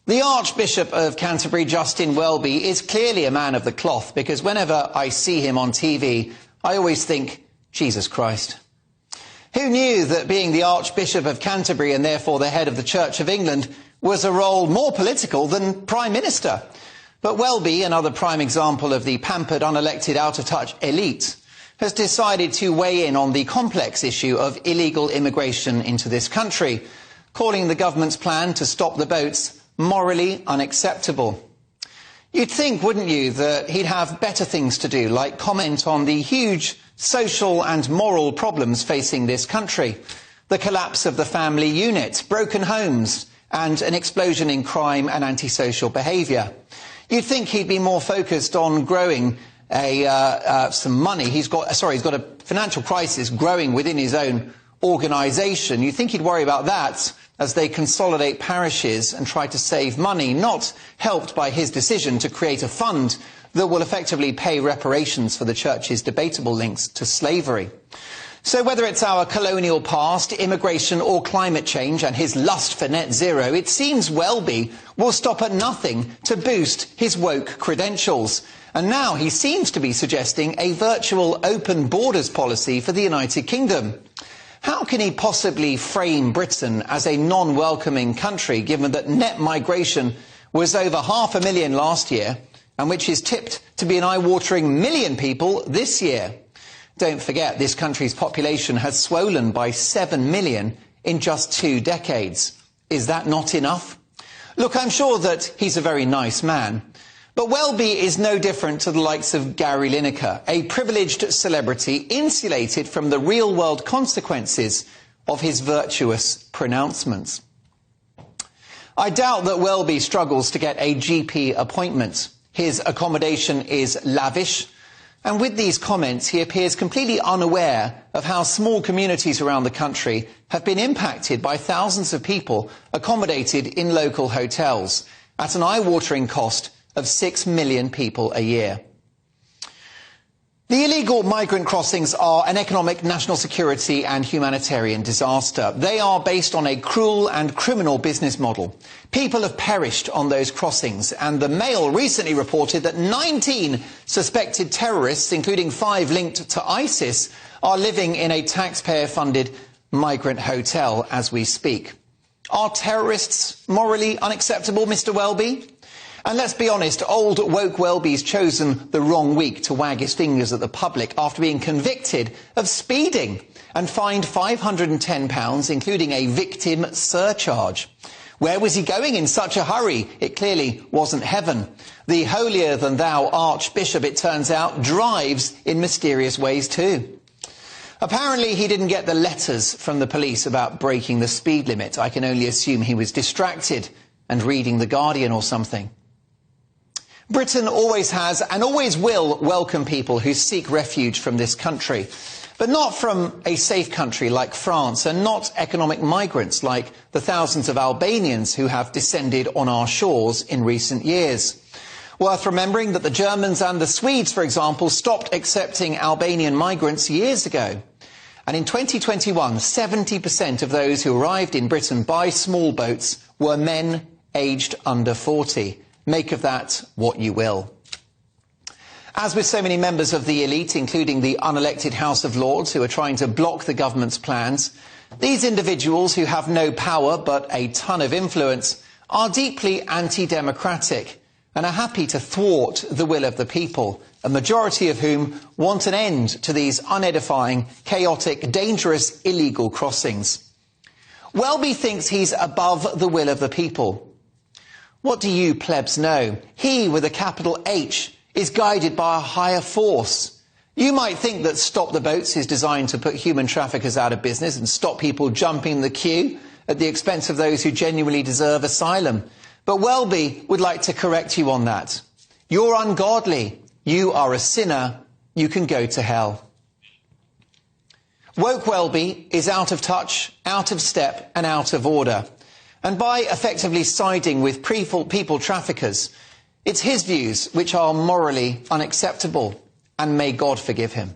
The Archbishop of Canterbury, Justin Welby, is clearly a man of the cloth, because whenever I see him on TV, I always think, Jesus Christ. Who knew that being the Archbishop of Canterbury and therefore the head of the Church of England was a role more political than Prime Minister? But Welby, another prime example of the pampered, unelected, out-of-touch elite, has decided to weigh in on the complex issue of illegal immigration into this country, calling the government's plan to stop the boats morally unacceptable. You'd think, wouldn't you, that he'd have better things to do, like comment on the huge social and moral problems facing this country, the collapse of the family unit, broken homes, and an explosion in crime and antisocial behaviour. You'd think he'd be more focused on growing some money. He's got a financial crisis growing within his own organisation. You'd think he'd worry about that as they consolidate parishes and try to save money, not helped by his decision to create a fund that will effectively pay reparations for the Church's debatable links to slavery. So whether it's our colonial past, immigration or climate change and his lust for net zero, it seems Welby will stop at nothing to boost his woke credentials. And now he seems to be suggesting a virtual open borders policy for the United Kingdom. How can he possibly frame Britain as a non-welcoming country, given that net migration was over 500,000 last year, and which is tipped to be an eye-watering 1 million people this year? Don't forget, this country's population has swollen by 7 million in just 2 decades. Is that not enough? Look, I'm sure that he's a very nice man, but Welby is no different to the likes of Gary Lineker, a privileged celebrity insulated from the real-world consequences of his virtuous pronouncements. I doubt that Welby struggles to get a GP appointment. His accommodation is lavish, and with these comments he appears completely unaware of how small communities around the country have been impacted by thousands of people accommodated in local hotels at an eye-watering cost of 6 million people a year. The illegal migrant crossings are an economic, national security and humanitarian disaster. They are based on a cruel and criminal business model. People have perished on those crossings, and the Mail recently reported that 19 suspected terrorists, including 5 linked to ISIS, are living in a taxpayer-funded migrant hotel as we speak. Are terrorists morally unacceptable, Mr. Welby? And let's be honest, old woke Welby's chosen the wrong week to wag his fingers at the public after being convicted of speeding and fined £510, including a victim surcharge. Where was he going in such a hurry? It clearly wasn't heaven. The holier-than-thou Archbishop, it turns out, drives in mysterious ways too. Apparently he didn't get the letters from the police about breaking the speed limit. I can only assume he was distracted and reading The Guardian or something. Britain always has and always will welcome people who seek refuge from this country, but not from a safe country like France, and not economic migrants like the thousands of Albanians who have descended on our shores in recent years. Worth remembering that the Germans and the Swedes, for example, stopped accepting Albanian migrants years ago. And in 2021, 70% of those who arrived in Britain by small boats were men aged under 40. Make of that what you will. As with so many members of the elite, including the unelected House of Lords who are trying to block the government's plans, these individuals who have no power but a ton of influence are deeply anti-democratic and are happy to thwart the will of the people, a majority of whom want an end to these unedifying, chaotic, dangerous, illegal crossings. Welby thinks he's above the will of the people. What do you plebs know? He, with a capital H, is guided by a higher force. You might think that Stop the Boats is designed to put human traffickers out of business and stop people jumping the queue at the expense of those who genuinely deserve asylum. But Welby would like to correct you on that. You're ungodly. You are a sinner. You can go to hell. Woke Welby is out of touch, out of step and out of order. And by effectively siding with people traffickers, it's his views which are morally unacceptable, and may God forgive him.